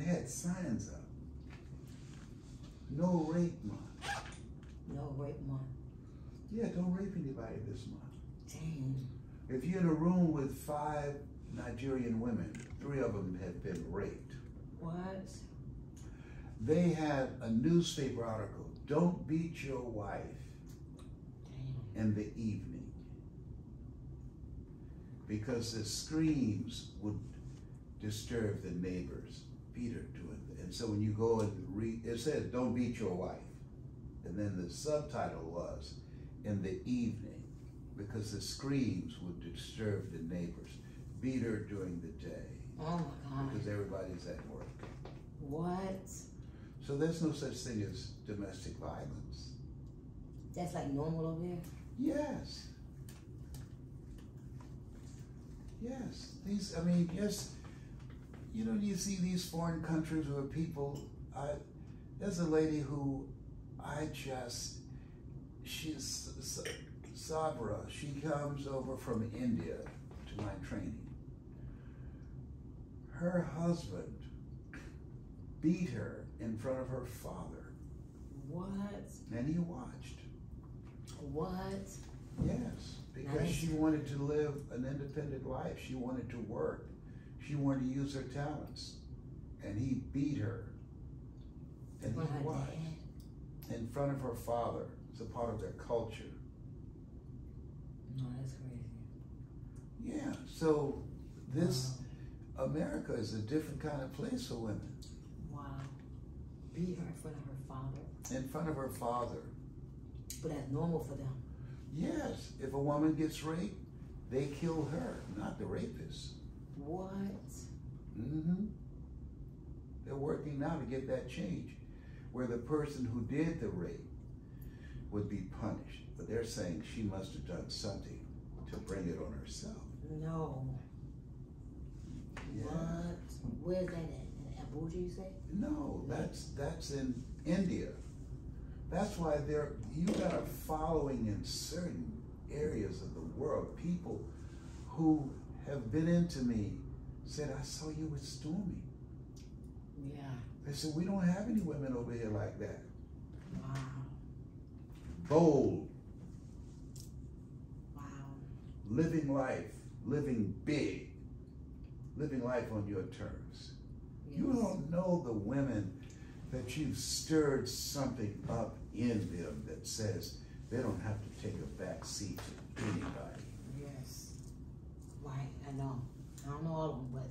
they had signs up. No rape month. No rape month. Yeah, don't rape anybody this month. Dang. If you're in a room with 5 Nigerian women, 3 of them have been raped. What? They had a newspaper article, don't beat your wife in the evening, because the screams would disturb the neighbors. Beat her doing it. And so when you go and read, it says, don't beat your wife. And then the subtitle was, in the evening, because the screams would disturb the neighbors. Beat her during the day. Oh my God. Because everybody's at work. What? So there's no such thing as domestic violence. That's like normal over here? Yes. Yes. These, I mean, yes, you know, you see these foreign countries where people, there's a lady who she's Sabra. She comes over from India to my training. Her husband beat her in front of her father. What? And he watched. What? Yes, because Nice. she wanted to live an independent life. She wanted to work. She wanted to use her talents. And he beat her. And What, he her watched. dad? In front of her father. It's a part of their culture. No, that's crazy. Yeah, so this, America is a different kind of place for women. Wow. Beat her in front of her father. In front of her father. But that's normal for them. Yes, if a woman gets raped, they kill her, not the rapist. What? Mm-hmm. They're working now to get that change, where the person who did the rape would be punished. But they're saying she must have done something to bring it on herself. No. Yeah. What? Where's that at? In Abuja, you say? No, that's in India. That's why you got a following in certain areas of the world. People who have been into me said, I saw you with Stormy. Yeah. They said, we don't have any women over here like that. Wow. Bold, Wow. living life, living big, living life on your terms. Yes. You don't know the women that you've stirred something up in them that says they don't have to take a back seat to anybody. Yes. Right, I know. I don't know all of them, but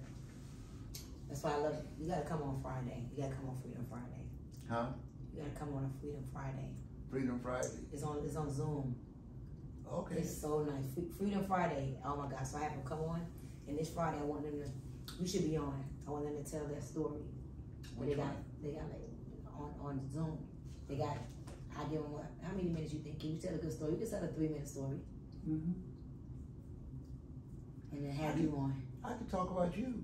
that's why I love it. You gotta come on Friday. You gotta come on Freedom Friday. Huh? You gotta come on a Freedom Friday. Freedom Friday? It's on Zoom. Okay. It's so nice. Freedom Friday, oh my God. So I have them come on, and this Friday I want them to, you should be on. I want them to tell their story. Which they got one? like on Zoom. They got, I give them what, how many minutes you think? Can you tell a good story? You can tell a 3-minute story. Mm-hmm. And then have you on. I could talk about you.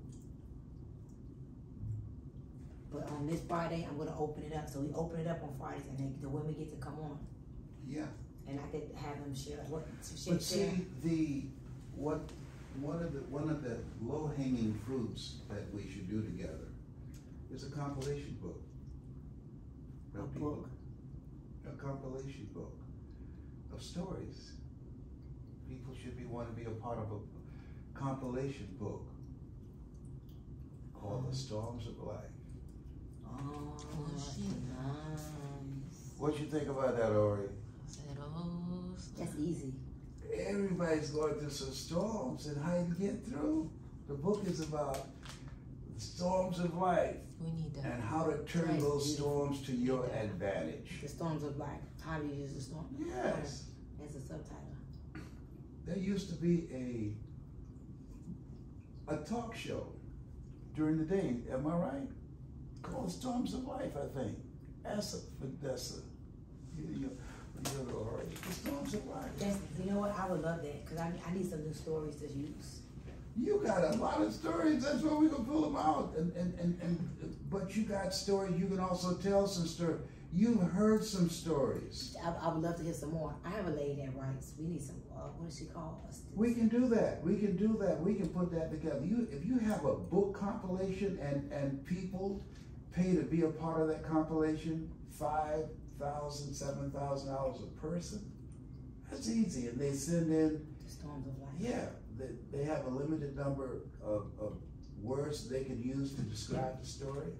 But on this Friday, I'm gonna open it up. So we open it up on Fridays, and the women get to come on. Yeah. And I could have them share what But see, one of the low-hanging fruits that we should do together is a compilation book. A book. A compilation book of stories. People should want to be a part of a compilation book called The Storms of Life. Oh, that's nice. What you think about that, Ori? That's easy. Everybody's going through some storms and how you get through. The book is about the storms of life. We need that. And how to turn That's those beautiful. storms to your advantage. The storms of life. How do you use the storm? Yes. That's a subtitle. There used to be a talk show during the day, am I right? Called Storms of Life, I think. Asa Fidessa. You're all right. The Storms of Life. That's, you know what? I would love that because I need some new stories to use. You got a lot of stories. That's why we're gonna pull them out. But you got stories. You can also tell some stories. You've heard some stories. I would love to hear some more. I have a lady that writes. We need some. What is she called? We can do that. We can do that. We can put that together. If you have a book compilation and people pay to be a part of that compilation, $5,000, $7,000 a person, that's easy. And they send in The Storms of Life. Yeah, they have a limited number of words they can use to describe the story.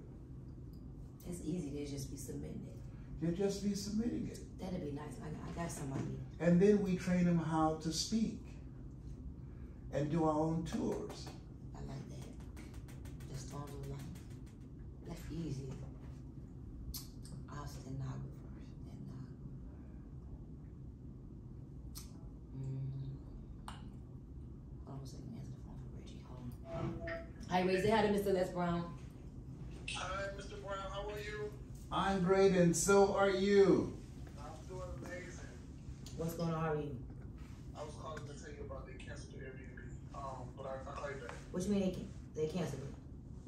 It's easy. They just be submitting it. They'll just be submitting it. That'd be nice. I got somebody. And then we train them how to speak and do our own tours. I like that. The Storms of Life. That's easy. I'll stenographers. Hold on a second. Answer the phone for Reggie. Hold on. Hi, Reggie. Say hi to Mr. Les Brown. Hi, Mr. Brown. How are you? I'm great, and so are you. I'm doing amazing. What's going on? How are you? I was calling to tell you about they canceled the Airbnb, but I call you back. What you mean they canceled it?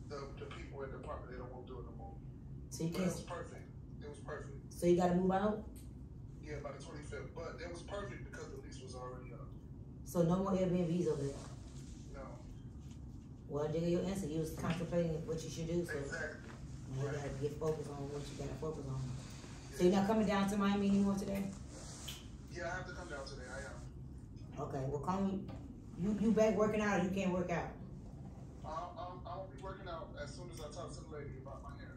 The people in the apartment, they don't want to do it no more. So you But it was canceled. perfect. It was perfect. So you got to move out. Yeah, by the 25th. But it was perfect because the lease was already up. So no more Airbnbs over there. No. Well, there your answer. You was contemplating what you should do. So Exactly. you gotta get focused on what you gotta focus on. So you're not coming down to Miami anymore today? Yeah, I have to come down today. I am. Okay. Well, call me. You back working out, or you can't work out? I'll be working out as soon as I talk to the lady about my hair.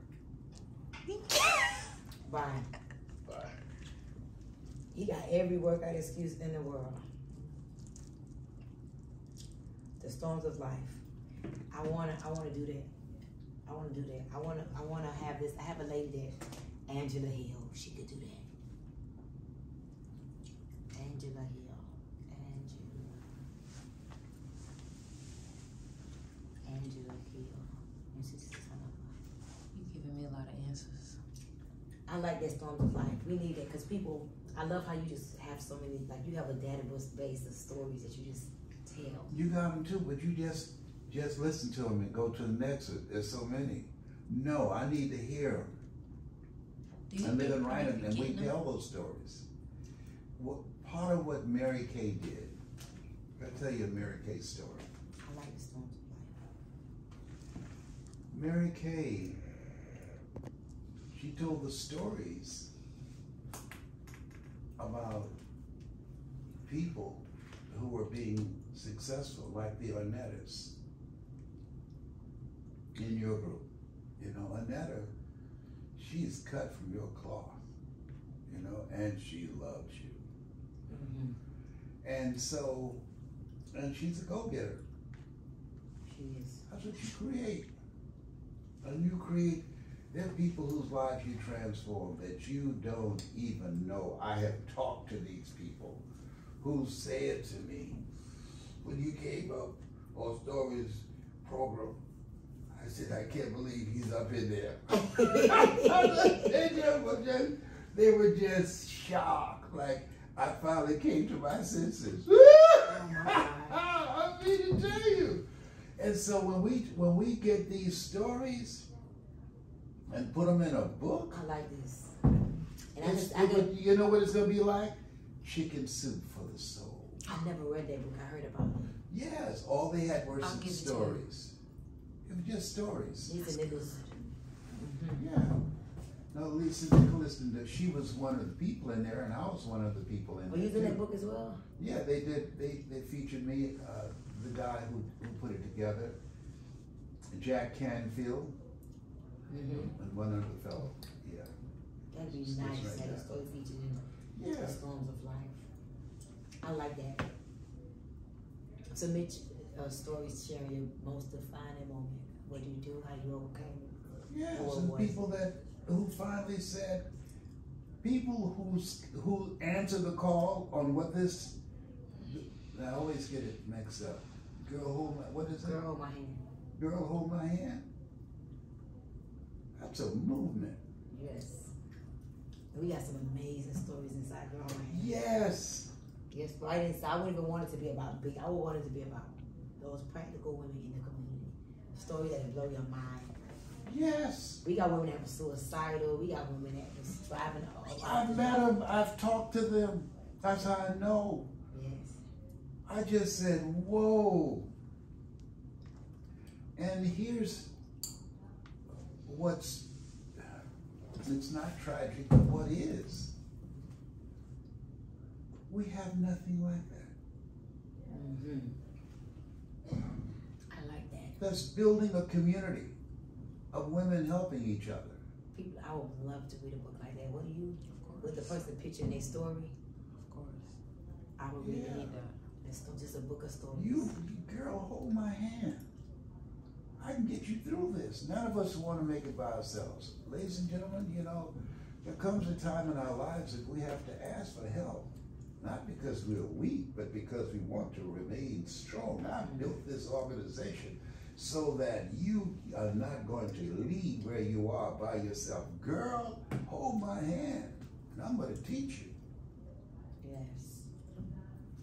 Bye. Bye. He got every workout excuse in the world. The Storms of Life. I wanna do that. I wanna have this. I have a lady there, Angela Hill. She could do that. Angela Hill. Angela Hill. You're giving me a lot of answers. I like that Storms of Life. We need it because people. I love how you just have so many. Like you have a database of stories that you just tell. You got them too, but you just listen to them and go to the next. There's so many. No, I need to hear them. And then write them, and we tell those stories. Part of what Mary Kay did, I'll tell you a Mary Kay story. I like the Storms of Life. Mary Kay, she told the stories about people who were being successful, like the Arnettas in your group. You know, Arnetta, she's cut from your cloth, you know, and she loves you. Mm-hmm. And so, and she's a go-getter. She is. That's what you create. And you create, there are people whose lives you transform that you don't even know. I have talked to these people who said to me, when you came up on Story's program, I said, I can't believe he's up in there. They were just shocked. Like, I finally came to my senses. I mean to tell you. And so when we get these stories and put them in a book, I like this. And you know what it's going to be like? Chicken soup for the soul. I never read that book. I heard about it. Yes, all they had were I'll some give it to stories. It was just stories. Lisa Nichols. Mm-hmm. Yeah. No, Lisa Nicholas, she was one of the people in there, and I was one of the people in Were there. you in too. that book as well? Yeah, they did. They featured me, the guy who put it together, Jack Canfield, Mm-hmm. and one other fellow. Yeah. That'd be That's nice. right Have a there. story featured in Yeah. The Storms of Life. I like that. Submit stories sharing your most defining moment. What do you do? How you overcame it? Yeah, Or some what? people who finally said, people who answer the call on what this. I always get it mixed up. Girl, hold my, what is it? Girl, hold my hand. Girl, hold my hand. That's a movement. Yes. We got some amazing stories inside Girl, Hold My Hand. Yes. Yes, but I wouldn't even want it to be about big. I would want it to be about those practical women in the community. Stories that blow your mind. Yes. We got women that were suicidal. We got women that was driving. I've met them. I've talked to them. That's how I know. Yes. I just said, whoa. And here's what's, it's not tragic, but what is. We have nothing like that. Mm-hmm. I like that. That's building a community of women helping each other. People, I would love to read a book like that. What do you, with the person picturing their story? Of course. I would really Yeah. need that. It's just a book of stories. You, girl, hold my hand. I can get you through this. None of us want to make it by ourselves. Ladies and gentlemen, you know, there comes a time in our lives that we have to ask for help. Not because we're weak, but because we want to remain strong. I've built this organization so that you are not going to leave where you are by yourself. Girl, hold my hand, and I'm going to teach you Yes.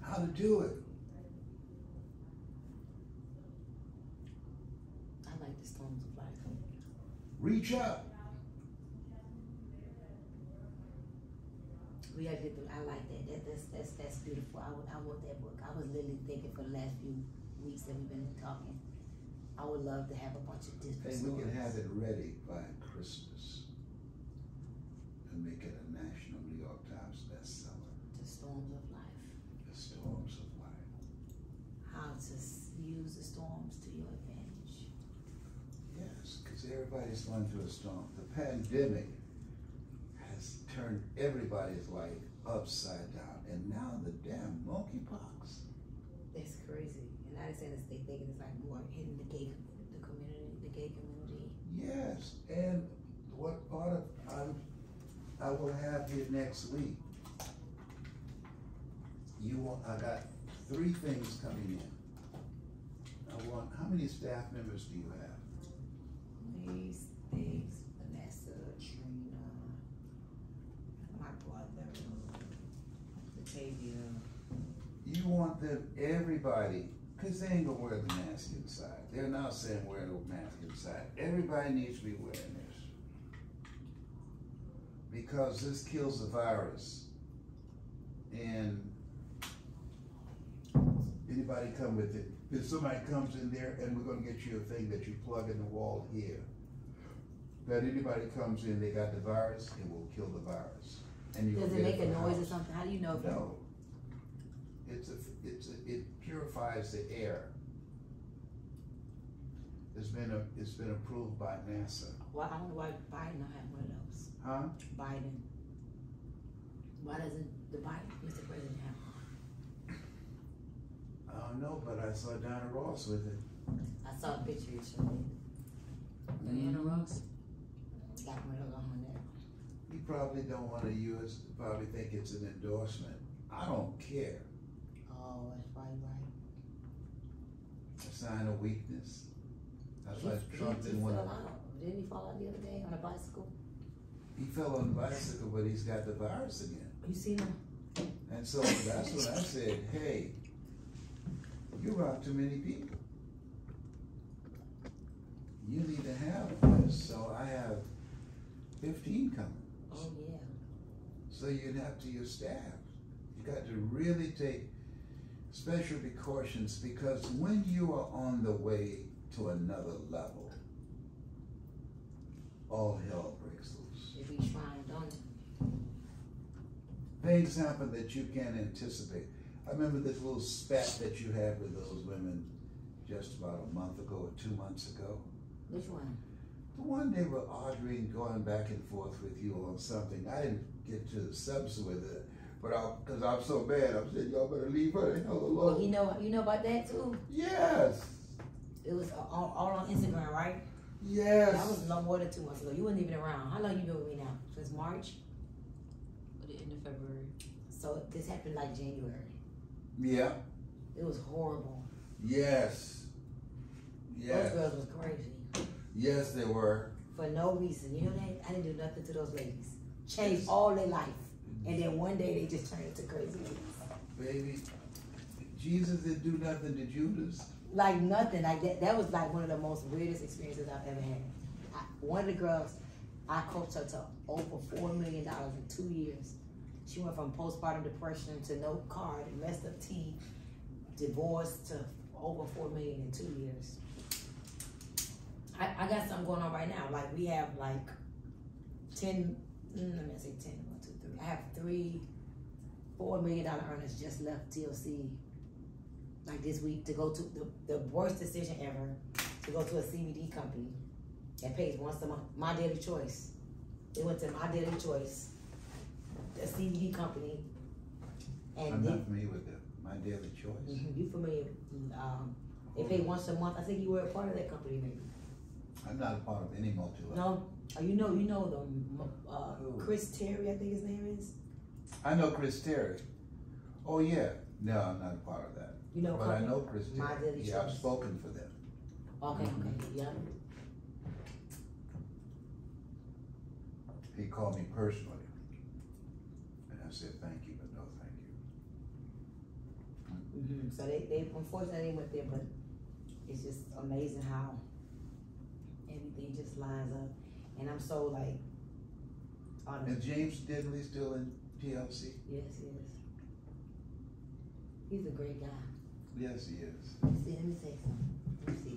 how to do it. I like the storms of life. Reach up. We gotta get through. I like that. That's beautiful. I want that book. I was literally thinking for the last few weeks that we've been talking. I would love to have a bunch of different Hey, stories. we can have it ready by Christmas and make it a national New York Times bestseller. The storms of life. The storms of life. How to use the storms to your advantage. Yes, because everybody's going through a storm. The pandemic has turned everybody's life upside down. And now the damn monkeypox. That's crazy. And I understand they thinking it's like more in the gay community. Yes, and what part of I will have here next week. I got 3 things coming in. How many staff members do you have? These things, Vanessa, Trina, my brother, Batavia. You want them, everybody, because they ain't gonna wear the mask inside. They're now saying wear no mask inside. Everybody needs to be wearing this. Because this kills the virus. And anybody come with it. If somebody comes in there and we're gonna get you a thing that you plug in the wall here. That anybody comes in, they got the virus, it will kill the virus. And you Does will it get make a from the noise or house. something? How do you know? If No. It purifies the air. It's been approved by NASA. Well, I don't know why Biden don't have one of those. Huh? Biden. Why doesn't the Mr. President have one? I don't know, but I saw Donna Ross with it. I saw a picture you showed me. Diana Ross? Got one of those on there. You probably don't want to use, probably think it's an endorsement. I don't care. Oh, that's right. A sign of weakness. That's why Trump He didn't want fell to. out. Didn't he fall out the other day on a bicycle? He fell on the bicycle, but he's got the virus again. You seen him? And so that's when I said, hey, you're around too many people. You need to have this. So I have 15 coming. Oh yeah. So you'd have to your staff. You got to really take special precautions, because when you are on the way to another level, all hell breaks loose. If we trying, don't it? The example that you can't anticipate. I remember this little spat that you had with those women just about a month ago or 2 months ago. Which one? The one they were arguing, going back and forth with you on something. I didn't get to the substance with it, but because I'm so bad, I'm saying y'all better leave her the hell alone. Well, you know about that too? Yes. It was all on Instagram, right? Yes. That was no more than 2 months ago. You weren't even around. How long you been with me now? Since March? At the end of February. So this happened like January. Yeah. It was horrible. Yes. Yes. Those girls was crazy. Yes, they were. For no reason. You know that? I didn't do nothing to those ladies. Changed all their life. And then one day they just turned into crazy ladies. Baby, Jesus didn't do nothing to Judas. Like nothing. Like that was like one of the most weirdest experiences I've ever had. One of the girls, I coached her to over $4 million in 2 years. She went from postpartum depression to no car, messed up teeth, divorced to over $4 million in 2 years. I got something going on right now. Like we have like 10, let me say 10, 1, 2, 3. I have $4 million earners just left TLC like this week to go to the worst decision ever, to go to a CBD company that pays once a month. My Daily Choice. They went to My Daily Choice, a CBD company. And I'm not familiar with My Daily Choice. You familiar? They pay once a month. I think you were a part of that company, maybe. I'm not a part of any multi-level. No, you know the Chris Terry, I think his name is. I know Chris Terry. Oh yeah, no, I'm not a part of that. You know, but I know Chris Terry. My Daily Yeah, I've Choice. spoken for them. Okay, yeah. He called me personally, and I said thank you, but no thank you. So they unfortunately they went there, but it's just amazing how everything just lines up, and I'm so like. Is James Diddley still in TLC? Yes, he is. He's a great guy. Yes, he is. Let me say something. Let me see.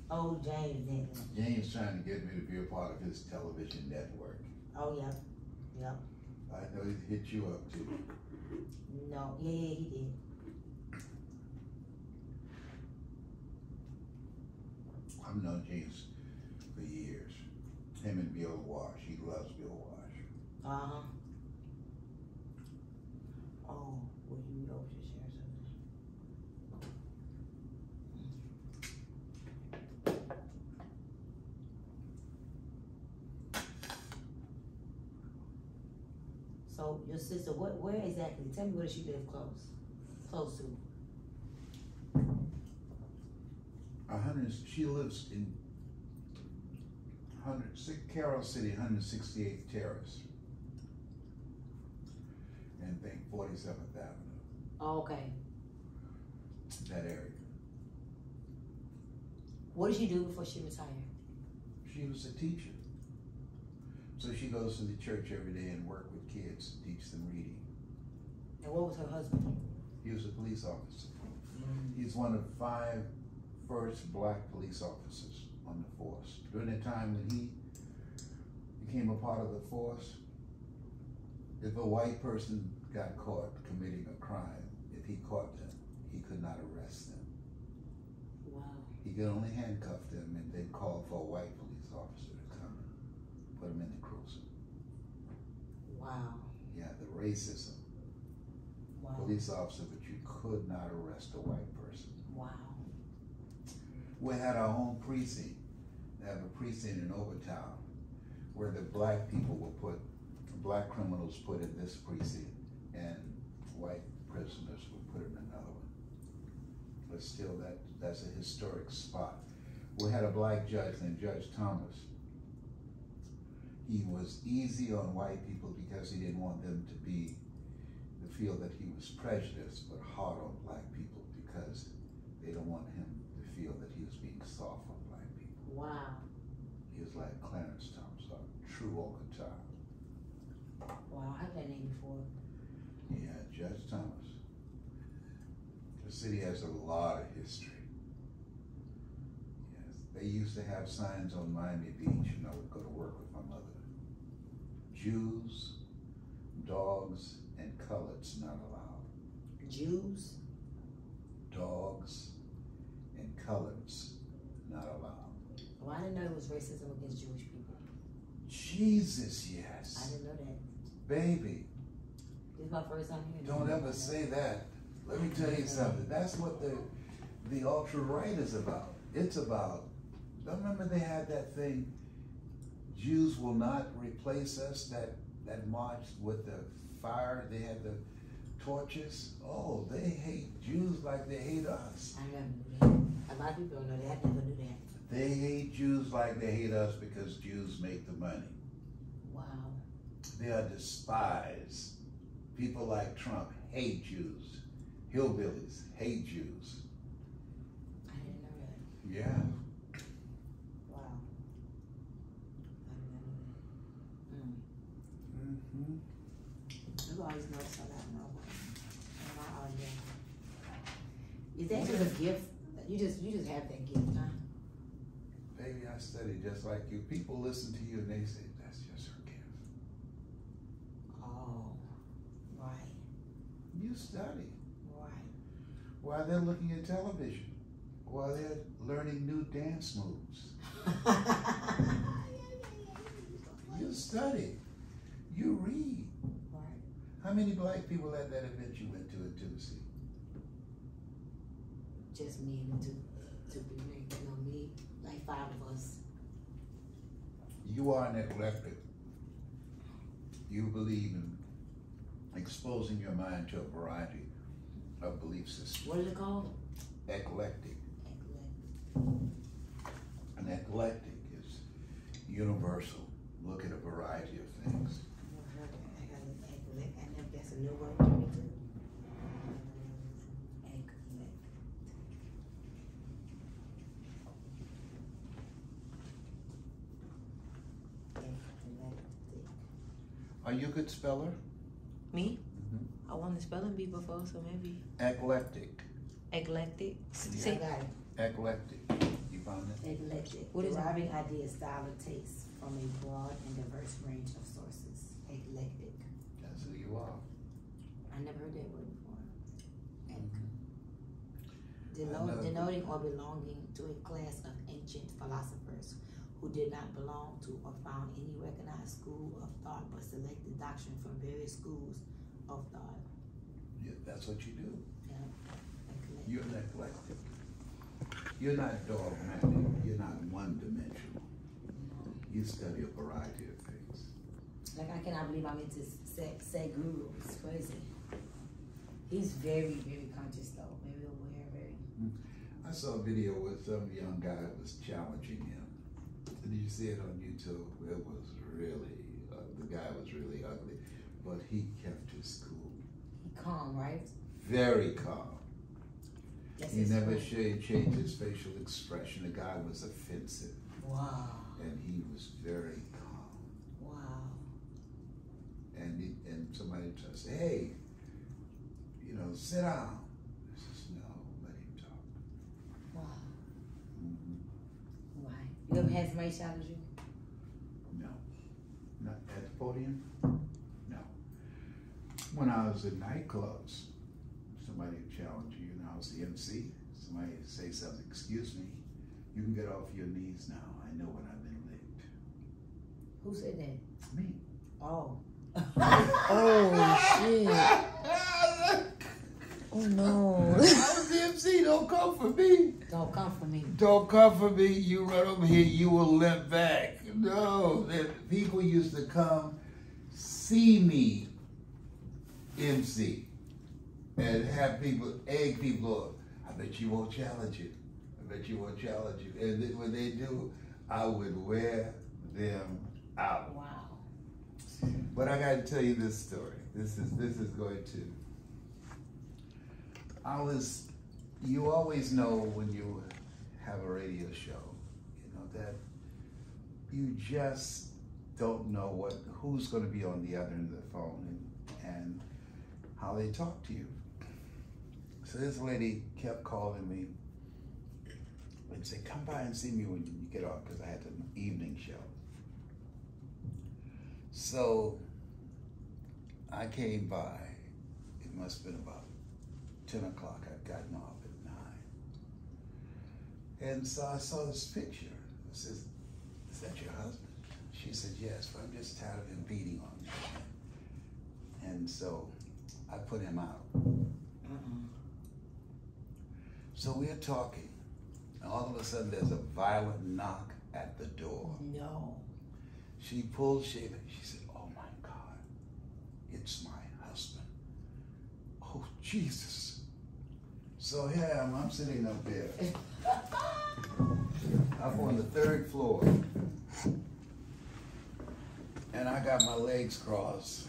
Oh, James Diddley. James trying to get me to be a part of his television network. Oh, yeah. Yep. I know he hit you up too. No, yeah, he did. I've known James for years. Him and Bill Wash. He loves Bill Wash. Uh-huh. Oh, well, you know what you're sharing something. So, your sister, where exactly? Tell me where does she live close to? She lives in Carroll City, 168th Terrace, and think 47th Avenue. Oh, okay. That area. What did she do before she retired? She was a teacher. So she goes to the church every day and work with kids, teach them reading. And what was her husband? He was a police officer. He's one of 5 first black police officers on the force. During the time when he became a part of the force, if a white person got caught committing a crime, if he caught them, he could not arrest them. Wow. He could only handcuff them and then call for a white police officer to come and put him in the cruiser. Wow. Yeah, the racism. Wow. Police officer, but you could not arrest a white person. Wow. We had our own precinct. They have a precinct in Overtown where the black people black criminals put in this precinct and white prisoners were put in another one. But still, that's a historic spot. We had a black judge named Judge Thomas. He was easy on white people because he didn't want them to feel that he was prejudiced, but hard on black people because they don't want him to feel that he was being soft on black people. Wow. He was like Clarence Thomas, a true Okata. Wow, I heard that name before. Yeah, Judge Thomas. The city has a lot of history. Yes, they used to have signs on Miami Beach, I would go to work with my mother. Jews, dogs, and coloreds not allowed. Jews? Dogs, and coloreds not allowed. Well, I didn't know it was racism against Jewish people. Jesus, yes. I didn't know that. Baby, This is my first time hearing don't that. ever say that. Let me tell you something. That's what the ultra-right is about. It's about, remember they had that thing, Jews will not replace us, that marched with the fire, they had the torches. Oh, they hate Jews like they hate us. I never knew that. A lot of people don't know that. I never knew that. They hate Jews like they hate us because Jews make the money. Wow. They are despised. People like Trump hate Jews. Hillbillies hate Jews. I didn't know that. Yeah. Wow. these notes are not my way. My audio. Is that just a gift? You just have that gift, huh? Baby, I study just like you. People listen to you and they say, that's just her gift. Oh, right. You study. Right. While they're looking at television. While they're learning new dance moves. You study. You read. Right. How many black people at that event you went to in Tennessee? Just me and the two people, you know, me, like 5 of us. You are an eclectic. You believe in exposing your mind to a variety of belief systems. What is it called? Eclectic. Eclectic. An eclectic is universal. Look at a variety of things. I got an eclectic. I know that's a new word to me too. Eclectic. Are you a good speller? Me? Mm-hmm. I won the spelling bee before, so maybe. Eclectic. Eclectic. I Say, got it. Eclectic. You found it? Eclectic. What is it? Deriving ideas, style, or taste from a broad and diverse range of sources. Eclectic. That's who you are. I never heard that word before. Mm-hmm. Denoting or belonging to a class of ancient philosophers who did not belong to or found any recognized school of thought but selected doctrine from various schools of thought. Yeah, that's what you do. Yeah. Eclectic. You're an eclectic. You're not dogmatic. You're not one-dimensional. You study a variety of things. Like, I cannot believe I'm into Sadhguru. It's crazy. He's very, very conscious though. Very aware, very. I saw a video where some young guy was challenging him. Did you see it on YouTube? It was really, the guy was really ugly, but he kept his cool. He calm, right? Very calm. That's He his never cool. changed his facial expression. The guy was offensive, Wow. and he was very calm. Wow. And somebody tried to say, hey, you know, sit down. He says, no, let him talk. Wow. Mm-hmm. Right. You ever had somebody challenge you? No. Not at the podium? No. When I was in nightclubs, somebody would challenge you, and I was the MC. Somebody would say something, excuse me, you can get off your knees now. I know when I've been licked. Who said that? Me. Oh. oh shit. Oh no. I was the MC, don't come for me. Don't come for me. Don't come for me, you run over here, you will limp back. No, people used to come see me MC and have people, egg people, I bet you won't challenge you. I bet you won't challenge you. And then when they do, I would wear them out. Wow. But I gotta tell you this story. This is going to, you always know when you have a radio show, you know, that you just don't know who's going to be on the other end of the phone and how they talk to you. So this lady kept calling me and said, come by and see me when you get off, because I had an evening show. So I came by. It must have been about 10 o'clock. I'd gotten off at 9. And so I saw this picture. I said, is that your husband? She said, yes, but I'm just tired of him beating on me. And so I put him out. So we're talking, and all of a sudden there's a violent knock at the door. No. She pulled shade. She said, oh my God, it's my husband. Oh, Jesus. So here I am, I'm sitting up there. Up on the 3rd floor. And I got my legs crossed.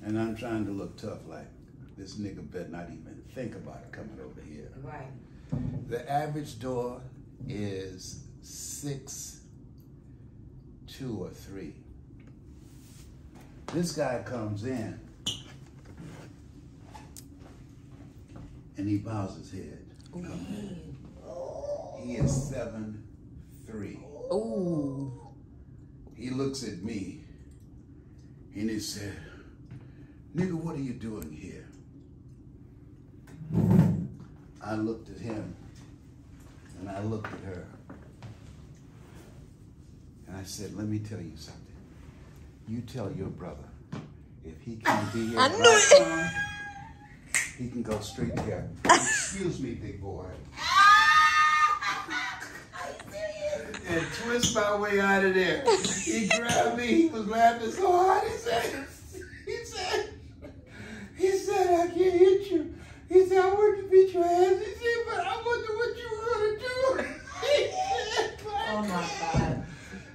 And I'm trying to look tough, like this nigga better not even think about it coming over here. Right. The average door is 6'2" or 3". This guy comes in And he bows his head. He is 7'3". Ooh. He looks at me and he said, "Nigga, what are you doing here?" I looked at him and I looked at her. And I said, "Let me tell you something. You tell your brother if he can't be here right now, he can go straight there. Excuse me, big boy." And twist my way out of there. He grabbed me. He was laughing so hard. He said, "I can't hit you." He said, "I want to beat your ass." He said, "But I wonder what you were gonna do." He said, Oh my God.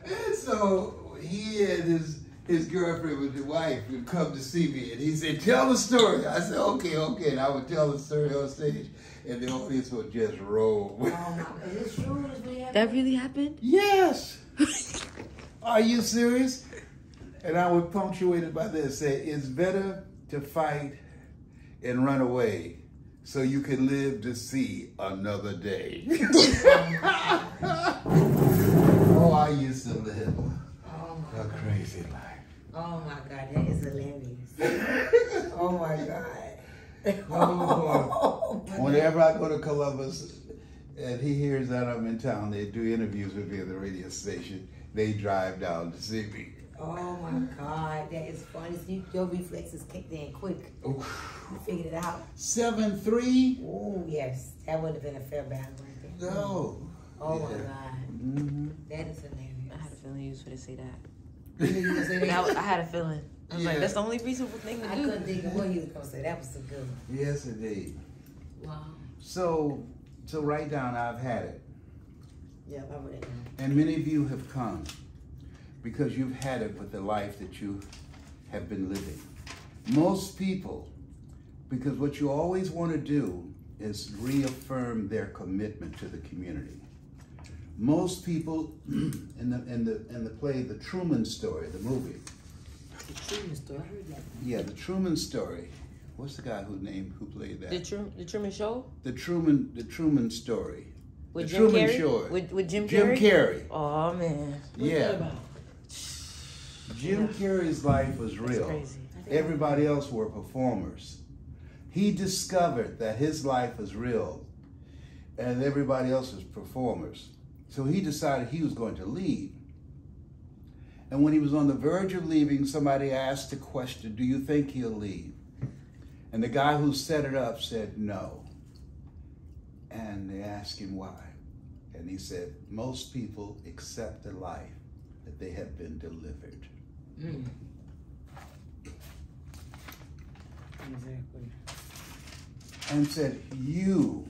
And so he and his girlfriend with his wife would come to see me, and he said, "Tell the story." I said, okay. And I would tell the story on stage, and the audience would just roll. Oh my God. Is it true? That really happened? Yes. Are you serious? And I would punctuate it by this: say, "It's better to fight and run away so you can live to see another day." Oh, I used to live a crazy life. Oh my God, that is hilarious. Oh my God. Oh, whenever I go to Columbus and he hears that I'm in town, they do interviews with me at the radio station. They drive down to see me. Oh my God, that is funny. See, your reflexes kicked in quick. Ooh. You figured it out. 7'3". Oh yes, that would have been a fair battle right there. No. Oh Yeah. my God, Mm-hmm. that is hilarious. I had a feeling you was going to say that. You knew you were gonna say that? I had a feeling. I was like, that's the only reasonable thing to I do. couldn't think of what you was gonna say. That was so good. Yes, indeed. Wow. So write down, "I've had it." Yeah, I remember that now. And many of you have come because you've had it with the life that you have been living. Most people, because what you always want to do is reaffirm their commitment to the community. Most people in the play The Truman Story, the movie. The Truman Story, I heard that. Yeah, The Truman Story. What's the guy who played that? The Truman Show? The Truman Story. With The Jim Truman Carrey? Show. With Jim Carrey? Jim Carrey. Oh, man. What's Yeah. that about? Jim Carrey's life was That's real. crazy. Everybody else were performers. He discovered that his life was real and everybody else was performers. So he decided he was going to leave. And when he was on the verge of leaving, somebody asked the question, "Do you think he'll leave?" And the guy who set it up said no. And they asked him why. And he said, "Most people accept the life that they have been delivered." Mm. Exactly. And said, you're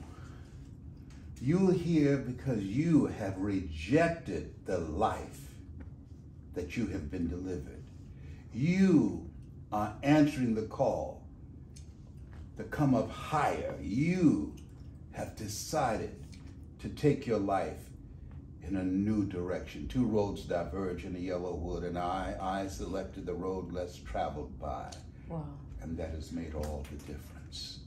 here because you have rejected the life that you have been delivered. You are answering the call to come up higher. You have decided to take your life in a new direction. Two roads diverge in a yellow wood, and I selected the road less traveled by. Wow. And that has made all the difference.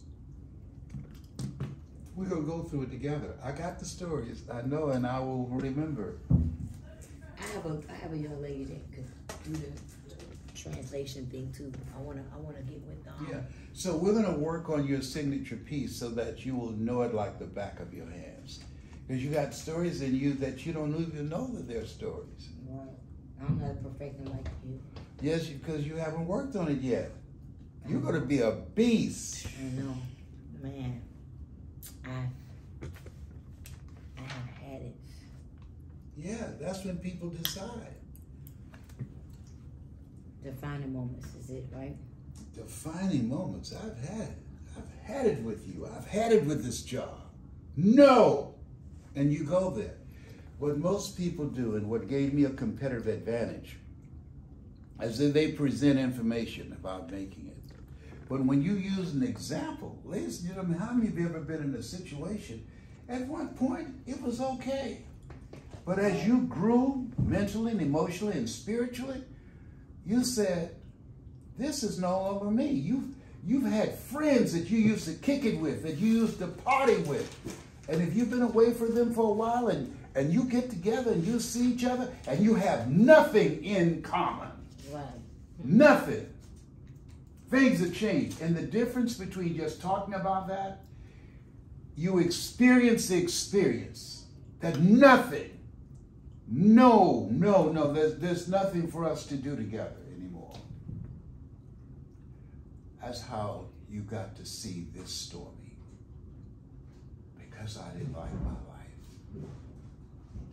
We're going to go through it together. I got the stories, I know, and I will remember. I have a young lady that could do the translation thing too. I wanna get with them. Yeah. So we're going to work on your signature piece so that you will know it like the back of your hands. Because you got stories in you that you don't even know that they're stories. Right. I'm not perfecting like you. Yes, because you haven't worked on it yet. You're going to be a beast. I know, man. I have had it. Yeah, that's when people decide. Defining moments is it, right? Defining moments. I've had it with you. I've had it with this job. No! And you go there. What most people do, and what gave me a competitive advantage, is that they present information about making it. But when you use an example, ladies and gentlemen, how many of you have ever been in a situation, at one point, it was okay. But as you grew mentally and emotionally and spiritually, you said, this is no longer me. You've had friends that you used to kick it with, that you used to party with. And if you've been away from them for a while and you get together and you see each other and you have nothing in common. Right. Nothing. Things have changed. And the difference between just talking about that, you experience the experience. That nothing, no, there's nothing for us to do together anymore. That's how you got to see this story. Because I didn't like my life.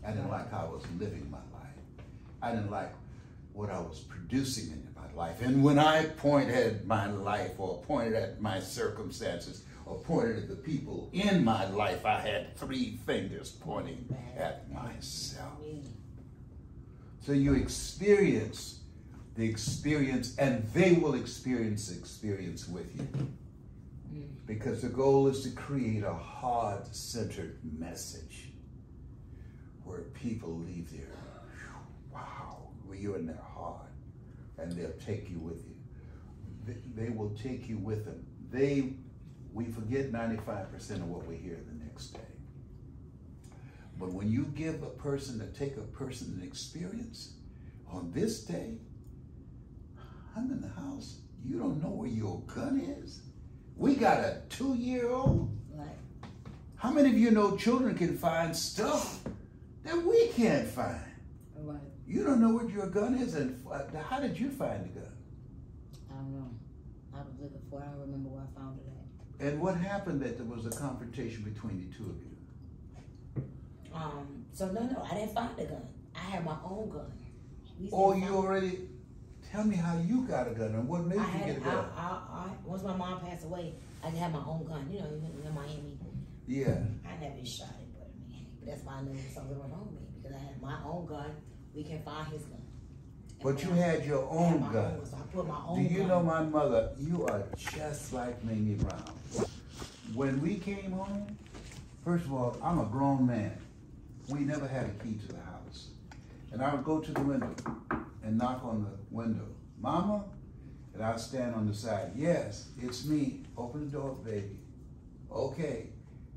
I didn't like how I was living my life. I didn't like what I was producing in my life. And when I pointed at my life or pointed at my circumstances or pointed at the people in my life, I had 3 fingers pointing at myself. So you experience the experience, and they will experience the experience with you. Because the goal is to create a heart-centered message where people leave there, wow, where you're in their heart, and they'll take you with you. They will take you with them. We forget 95% of what we hear the next day. But when you give a person to take a person an experience, on this day, I'm in the house, you don't know where your gun is? We got a 2-year-old. Right. How many of you know children can find stuff that we can't find? Right. You don't know what your gun is, and how did you find the gun? I don't know. I was looking for it. I don't remember where I found it at. And what happened that there was a confrontation between the two of you? So no, I didn't find the gun. I had my own gun. Oh, you already, tell me how you got a gun and what made you get a gun. Once my mom passed away, I had my own gun. You know, in Miami. Yeah. I never shot it, but that's why I knew something was wrong with me, because I had my own gun. We can find his gun. But you had your own gun. So I put my own gun. Do you know my mother? You are just like Mamie Brown. When we came home, first of all, I'm a grown man. We never had a key to the house. And I would go to the window and knock on the window. Mama? And I'd stand on the side. Yes, it's me. Open the door, baby. Okay.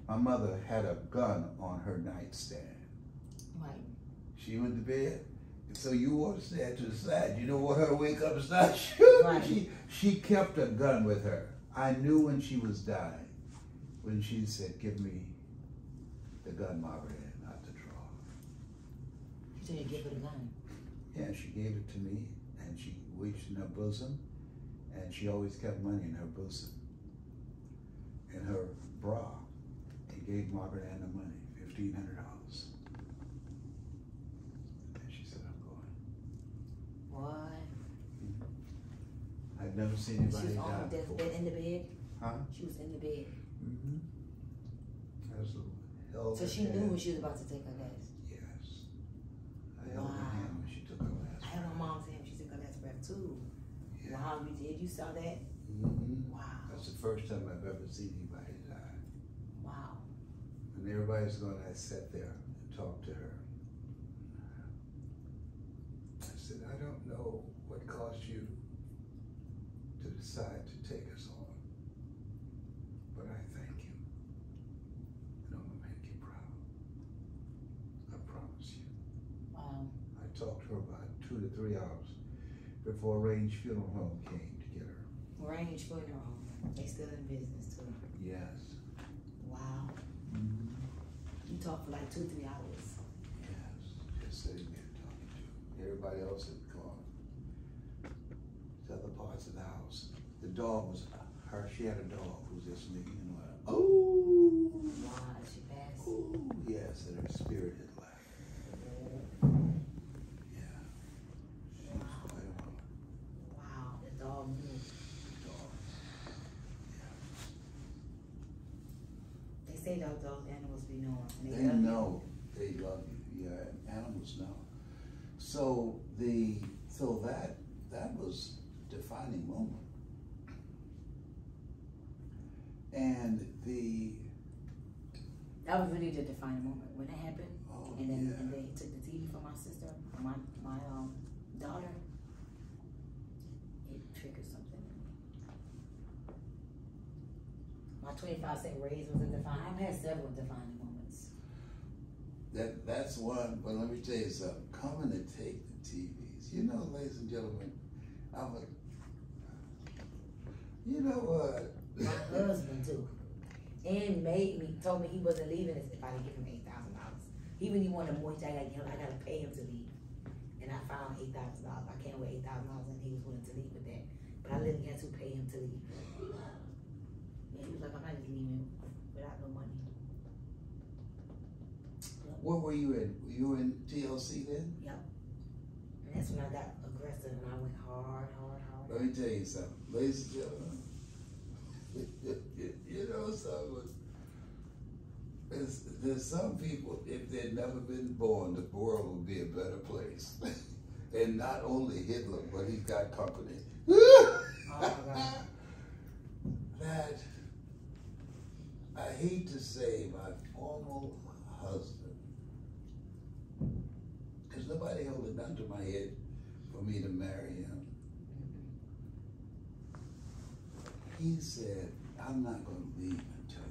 My mother had a gun on her nightstand. Right. She went to bed. So you want to stand to the side. You don't want her to wake up and start shooting. Right. She kept a gun with her. I knew when she was dying, when she said, give me the gun, Margaret, not the draw. You said you give her the gun. Yeah, she gave it to me, and she reached in her bosom, and she always kept money in her bosom, in her bra, and gave Margaret Ann the money, $1,500. And she said, I'm going. What? I've never seen anybody She was die on the before. deathbed in the bed? Huh? She was in the bed. Mm-hmm. That was a hell of So a she hand. knew when she was about to take her last. Yes. I held her hand when she took her last I held my mom's hand when she took her last breath too. Yeah. Wow, you did? You saw that? Mm-hmm. Wow. That's the first time I've ever seen anybody die. Wow. And everybody's going to sit there and talk to her. I said, I don't know what caused you to decide to take us on, but I thank you. And I'm going to make you proud. I promise you. Wow. I talked to her about 2 to 3 hours before Range Funeral Home came to get her. Range Funeral Home. They still in business too. Yes. Wow. Mm-hmm. You talked for like 2 or 3 hours. Yes. Just sitting there talking to her. Everybody else had gone to other parts of the house. The dog was her. She had a dog who was just leaving. Oh. Wow, she passed. Oh. Yes, and her spirit had left. Yeah. She was quite a woman. Wow, the dog knew. The dog. Yeah. They say those animals be knowing. And They love you. know they love you. Yeah, animals know. So that was a defining moment. And that was really the defining moment when it happened. Oh, and then yeah. and they took the TV from my sister, my daughter. It triggered something in me. if I say raise was a defining. I've had several defining moments. That's one. But let me tell you something. Coming to take the TVs. You know, ladies and gentlemen, you know what? My husband too. And told me he wasn't leaving if I didn't give him $8,000. Even he wanted more, I gotta pay him to leave. And I found $8,000. I came with $8,000 and he was willing to leave with that. But I literally had to pay him to leave. Yeah, he was like, I'm not just leaving without no money. Yep. What were you in? Were you in TLC then? Yep. And that's when I got aggressive and I went hard. Let me tell you something, ladies and gentlemen. You know something. There's some people, if they'd never been born, the world would be a better place. And not only Hitler, but he's got company. Oh my God. That, I hate to say my former husband, because nobody held a gun to my head for me to marry him. He said, I'm not going to leave until